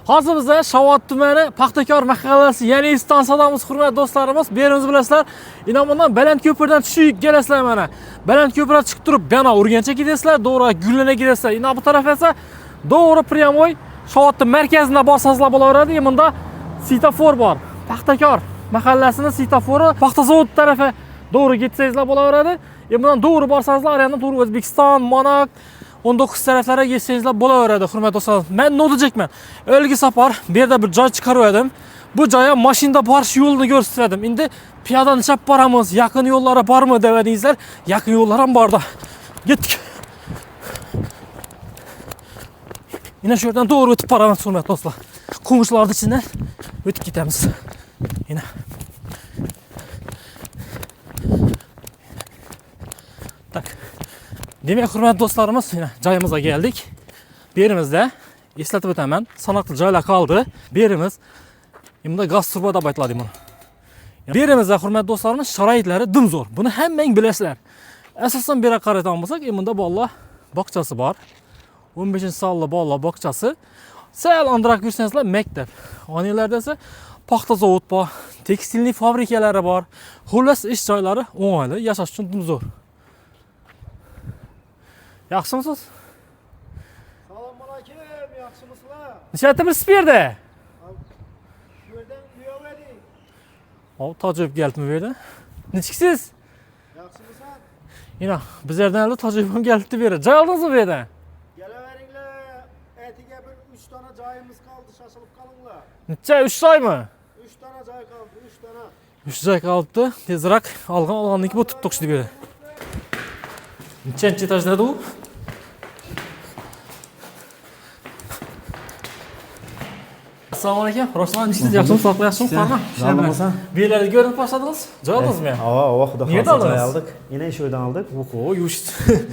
Hozir biz Shovot tumani Paxtakor mahallasi, ya'ni stansiyadan hurmatli do'stlarimiz, berimiz bilasizlar. Inomondan Balandko'pirdan tushib kelasizlar mana. Balandko'pirdan chiqib turib, yana Urganchga ketasizlar, to'g'ri Gullanga ketasizlar. Ina bu taraf esa to'g'ri pryamoy Shovot markazida borsangizlar bo'laveradi. Bunda svetofor bor. Paxtakor mahallasining svetofori paxta zavod tarafi to'g'ri ketsangizlar bo'laveradi. Bundan to'g'ri borsangizlar, yana to'g'ri O'zbekiston, Monak 19 taraflarga yetsangizlar bo'laveradi, hurmatli do'stlar. Men Nodijakman. O'lgi safar bu yerda bir joy chiqarib bu joyga mashinada borish yo'lini ko'rsatdim. Endi piyoda chap boramiz, yaqin yo'llari bormi deydingizlar. Yaqin yo'llar ham borda. Ketdik. Yine şu yerdan to'g'ri o'tib boramiz, hurmatli do'stlar. Qo'ng'ishlarning ichidan o'tib ketamiz. Yine. Tak. Demek hurmatli do'stlarimiz, yine joyimizga keldik. Bu yerimizda eslatib o'taman, sanoqli joylar qoldi. Bu yerimiz bunda gaz turba deb aytiladi buni. Bu yerimizda hurmatli do'stlarimiz sharoitlari dim zo'r. Buni hammang bilasizlar. Asosan bu yerga qaraydigan bo'lsak, bunda bolalar bog'chasi bor. 15-sonli bolalar bog'chasi. Sal androq yursangizlar maktab. Onalarda esa paxta zavod bor, tekstilniy fabrikalari bor. Xullas ish joylari o'ng'ayli, yashash uchun dim zo'r. Yaxshimisiz? Assalomu alaykum, yaxshimisizlar? Nishatimiz bu yerda? Bu yerdan uyoqladik. Hop, tajib kelibmi bu yerda? Nechkisiz? Yaxshimisan? Yine biz yerdan tajibim kelibdi bu yerda. Joy oldingizmi bu yerdan? Kelaveringlar. Etiga bir 3 tane joyimiz qoldi, shoshilib qolinglar. Necha 3 joymi? 3 tane joy qoldi, 3 tane. 3 joy qolibdi. Tezroq olganniki bu tutib chiqdi bu yerda. Nechanchi etajda u? Assalomu alaykum. Ruslan, ishingiz yaxshimi? Sog'lik yaxshimi? Qarma. Sog'limisan? Bu yerlarga ko'rinib boshladingiz? Joy oldingizmi? Xudo Nerede xohlasa joy aldınız? oldik. Yine ish yerdan oldik. Oho, yuvish.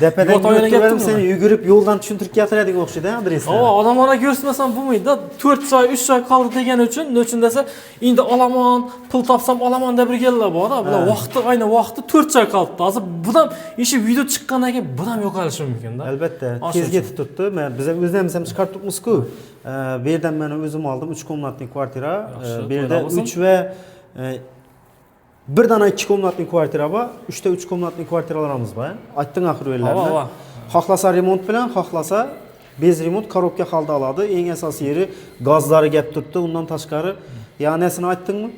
Depadan Yo'q, to'yga yurib gapdimi? seni yugurib yo'ldan tushuntirib gapiradigan o'xshaydi adresni. Odamlarga ko'rsatmasam bo'lmaydi. 4 joy, 3 joy qoldi degani uchun desa, endi olaman, pul topsam olaman deb birgalar bor. Bular vaqti, ayni vaqti 4 joy qoldi. Hozir bu ham ishi video chiqqandan keyin bu ham yo'qolishi mumkin-da. Albatta, tezga tutdi. Men biz o'zimiz ham chiqarib turibmiz-ku. Bu yerdan men o'zim oldim 3 komnatli kvartira. Bu yerda 3 va bir dana 2 komnatli kvartira bor, 3 ta 3 komnatli kvartiralarimiz bor. Aytding axir o'ylarni. Xohlasa remont bilan, xohlasa bez remont korobka holda oladi. Eng asosiy yeri gazlari gap turibdi. Undan tashqari ya'nisini aytdingmi?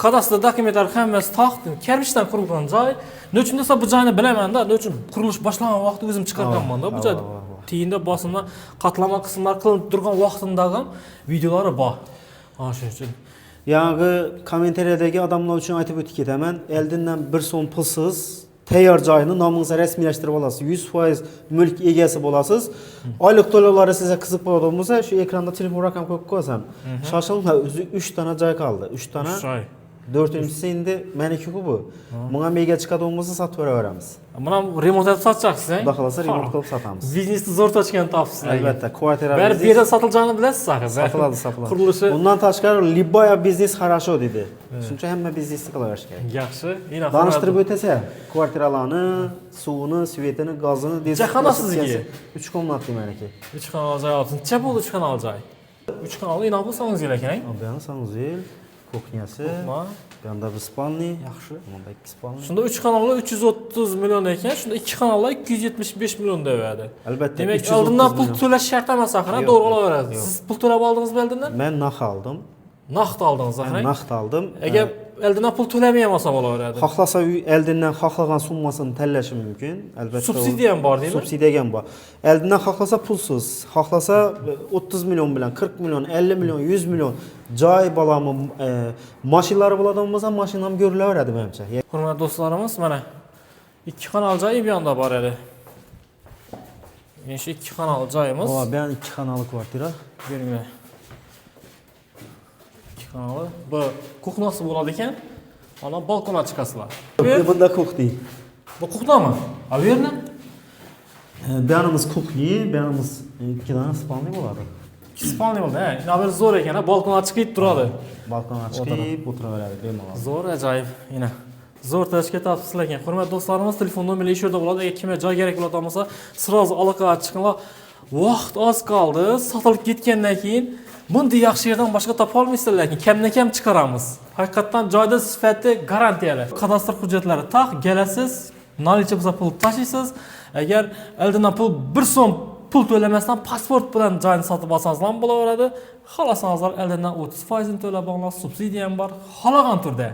Kadastr dokumentlar hammasi taqdim. Kirishdan qurilgan joy. Nechun desa bu joyni bilaman-da, nechun qurilish boshlangan vaqtda o'zim chiqarganman-da bu joyda. Tiyinda bosimda qatlama qismlar qilinib turgan vaqtindagi videolari bor. Shuning uchun. Yangi kommentariyadagi odamlar uchun aytib o'tib ketaman. Eldindan 1 so'm pulsiz tayyor joyni nomingizga rasmiylashtirib olasiz. 100% mulk egasi bo'lasiz. Oylik to'lovlari sizga qiziq bo'ladigan bo'lsa, shu ekranda telefon raqam qo'yib qo'yasam. Shoshilinglar, o'zi 3 dona joy qoldi. 3 dona. 4-inchisi endi meniki-ku bu. Bunga mega chiqadigan bo'lsa sotib beraveramiz. Buni remont qilib sotasiz-a? Xudo xohlasa remont qilib sotamiz. Biznesni zo'r ochgan topsiz. Albatta, kvartira biznes. Bir yerda sotilganini bilasiz axir. Sotiladi. Qurilishi. Undan tashqari Liboya biznes хорошо dedi. Shuncha hamma biznesni qilaverish kerak. Yaxshi. Tanishtirib o'tasa, kvartiralarni, suvini, svetini, gazini deysiz. Jahonasizniki 3 komnatli meniki. 3 xonali joy olsin. Necha bo'ldi 3 xonali joy? 3 xonali inoq bo'lsangiz kerak. Bu yana sanuzil, kuxnyasi, bu yoqda bir spalni, yaxshi. Bunda 2 spalni. Shunda 3 xonali 330 million ekan, shunda 2 xonali 275 million deyapti. Albatta. Demak, oldindan pul to'lash shart emas axir, to'g'ri olaveradi. Siz pul to'lab oldingizmi oldindan? Men naqd oldim. Naqd oldingiz axir. Naqd oldim. Agar oldindan pul to'lamagan bo'lsa bo'laveradi. Xohlasa oldindan xohlagan summasini tanlashi mumkin. Albatta. Subsidiya ham bor, deymi? Subsidiya ham bor. Oldindan xohlasa pulsiz, xohlasa 30 million bilan 40 million, 50 million, 100 million joy bo'lami, mashinalari bo'ladigan bo'lsa, mashina ham ko'rilaveradi menimcha. Hurmatli do'stlarimiz, mana 2 xonali joy bu yoqda bor edi. Mana shu 2 xonali joyimiz. Bu ham 2 xonali kvartira. Beringlar. 2 xonali. Bu kuxnyasi bo'ladi ekan. Ana balkonga chiqasizlar. Bunda kuxni. Bu kuxnami? A bu yerni? Bu yerimiz kuxni, bu yerimiz 2 dona spalni bo'ladi. Spalni bo'ldi, ha. Nabir zo'r ekan, balkonga chiqib turadi. Balkonga chiqib o'tiraveradi bemalol. Zo'r, ajoyib. Yana zo'r tashkil topsizlar ekan. Hurmatli do'stlarimiz, telefon nomeri shu yerda bo'ladi. Agar kimga joy kerak bo'ladigan bo'lsa, sirozli aloqaga chiqinglar. Vaqt oz qoldi. Sotilib ketgandan keyin Bunday yaxshi yerdan boshqa topa olmaysizlar, lekin kamdan-kam chiqaramiz. Haqiqatan joyda sifati garantiyali. Kadastr hujjatlari taq, kelasiz, nolicha bo'lsa pul tashlaysiz. Agar oldindan bir so'm pul to'lamasdan pasport bilan joyni sotib olsangiz ham bo'laveradi. Xohlasangiz oldindan 30% to'lab olasiz, subsidiya ham bor, xohlagan turda.